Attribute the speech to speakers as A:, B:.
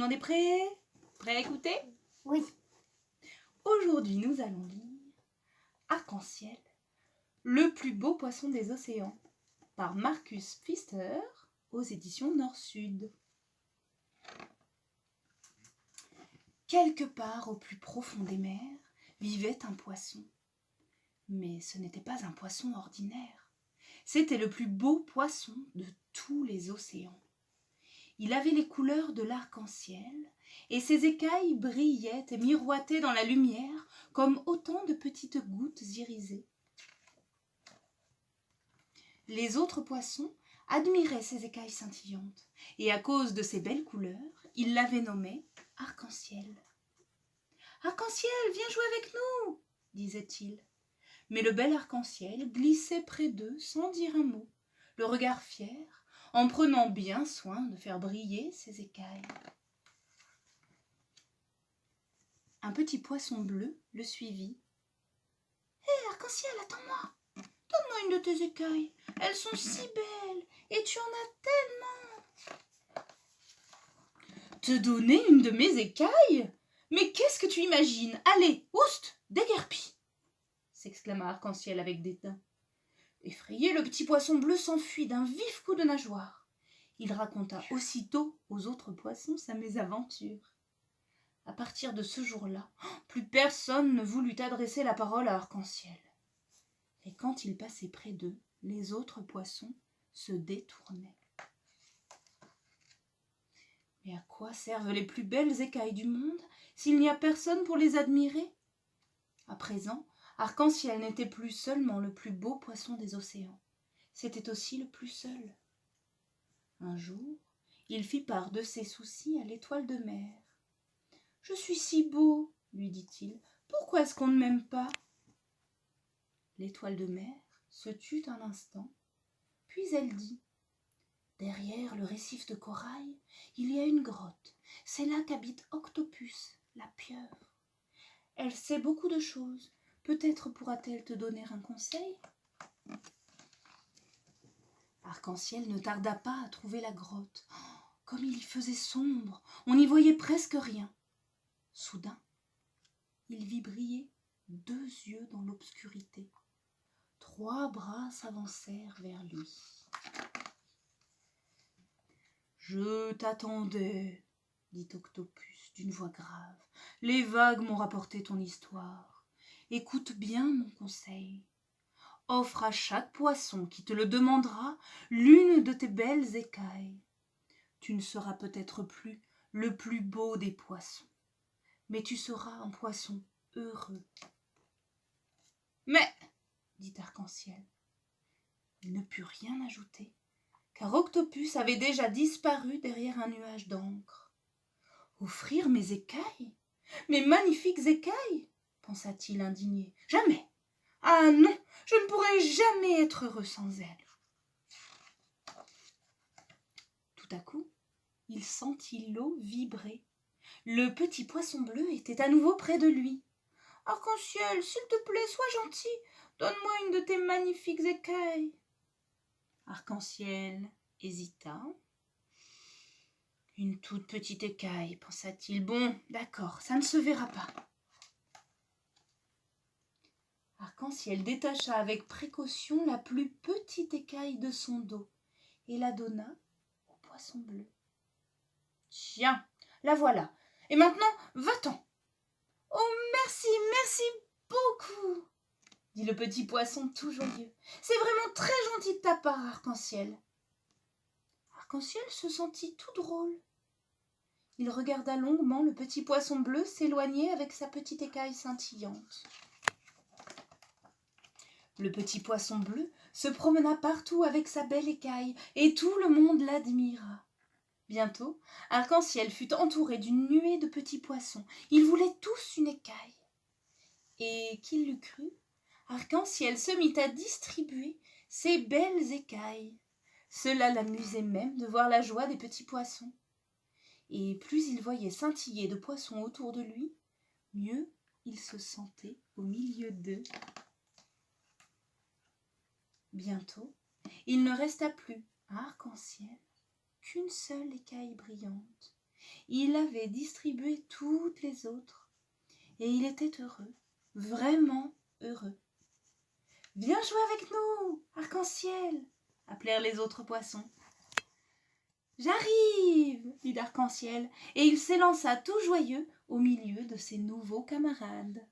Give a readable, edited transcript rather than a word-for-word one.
A: monde est prêt? Prêt à écouter?
B: Oui.
A: Aujourd'hui, nous allons lire Arc-en-ciel, le plus beau poisson des océans, par Marcus Pfister, aux éditions Nord-Sud. Quelque part au plus profond des mers vivait un poisson. Mais ce n'était pas un poisson ordinaire. C'était le plus beau poisson de tous les océans. Il avait les couleurs de l'arc-en-ciel, et ses écailles brillaient et miroitaient dans la lumière comme autant de petites gouttes irisées. Les autres poissons admiraient ses écailles scintillantes, et à cause de ses belles couleurs, ils l'avaient nommé Arc-en-ciel. « Arc-en-ciel, viens jouer avec nous !» disait-il. Mais le bel arc-en-ciel glissait près d'eux sans dire un mot, le regard fier, en prenant bien soin de faire briller ses écailles. Un petit poisson bleu le suivit. « Hé, arc-en-ciel, attends-moi! Donne-moi une de tes écailles, elles sont si belles, et tu en as tellement !»« Te donner une de mes écailles? Mais qu'est-ce que tu imagines? Allez, oust, déguerpis !» s'exclama Arc-en-ciel avec dédain. Effrayé, le petit poisson bleu s'enfuit d'un vif coup de nageoire. Il raconta aussitôt aux autres poissons sa mésaventure. À partir de ce jour-là, plus personne ne voulut adresser la parole à Arc-en-ciel. Et quand il passait près d'eux, les autres poissons se détournaient. Mais à quoi servent les plus belles écailles du monde s'il n'y a personne pour les admirer? À présent, Arc-en-ciel n'était plus seulement le plus beau poisson des océans, c'était aussi le plus seul. Un jour, il fit part de ses soucis à l'étoile de mer. « Je suis si beau, lui dit-il, pourquoi est-ce qu'on ne m'aime pas ?» L'étoile de mer se tut un instant, puis elle dit « Derrière le récif de corail, il y a une grotte, c'est là qu'habite Octopus, la pieuvre. Elle sait beaucoup de choses, peut-être pourra-t-elle te donner un conseil ?» Arc-en-ciel ne tarda pas à trouver la grotte. Comme il y faisait sombre, on n'y voyait presque rien. Soudain, il vit briller 2 yeux dans l'obscurité. 3 bras s'avancèrent vers lui. « Je t'attendais, dit Octopus d'une voix grave. Les vagues m'ont rapporté ton histoire. Écoute bien mon conseil. Offre à chaque poisson qui te le demandera l'une de tes belles écailles. Tu ne seras peut-être plus le plus beau des poissons, mais tu seras un poisson heureux. » « Mais, dit Arc-en-ciel, il ne put rien ajouter, car Octopus avait déjà disparu derrière un nuage d'encre. « Offrir mes écailles, mes magnifiques écailles, pensa-t-il indigné. Jamais! Ah non, je ne pourrai jamais être heureux sans elles. » Tout à coup, il sentit l'eau vibrer. Le petit poisson bleu était à nouveau près de lui. « Arc-en-ciel, s'il te plaît, sois gentil, donne-moi une de tes magnifiques écailles. » Arc-en-ciel hésita. « Une toute petite écaille, pensa-t-il. Bon, d'accord, ça ne se verra pas. » Arc-en-ciel détacha avec précaution la plus petite écaille de son dos et la donna au poisson bleu. « Tiens, la voilà. Et maintenant, va-t'en. »« Oh, merci, merci beaucoup, dit le petit poisson tout joyeux. C'est vraiment très gentil de ta part, Arc-en-ciel. » Arc-en-ciel se sentit tout drôle. Il regarda longuement le petit poisson bleu s'éloigner avec sa petite écaille scintillante. Le petit poisson bleu se promena partout avec sa belle écaille, et tout le monde l'admira. Bientôt, Arc-en-ciel fut entouré d'une nuée de petits poissons. Ils voulaient tous une écaille. Et qui l'eût cru, Arc-en-ciel se mit à distribuer ses belles écailles. Cela l'amusait même de voir la joie des petits poissons. Et plus il voyait scintiller de poissons autour de lui, mieux il se sentait au milieu d'eux. Bientôt, il ne resta plus à Arc-en-ciel qu'une seule écaille brillante, Il avait distribué toutes les autres, et il était heureux, vraiment heureux. « Viens jouer avec nous, Arc-en-Ciel !» appelèrent les autres poissons. « J'arrive !» dit l'Arc-en-Ciel, et il s'élança tout joyeux au milieu de ses nouveaux camarades.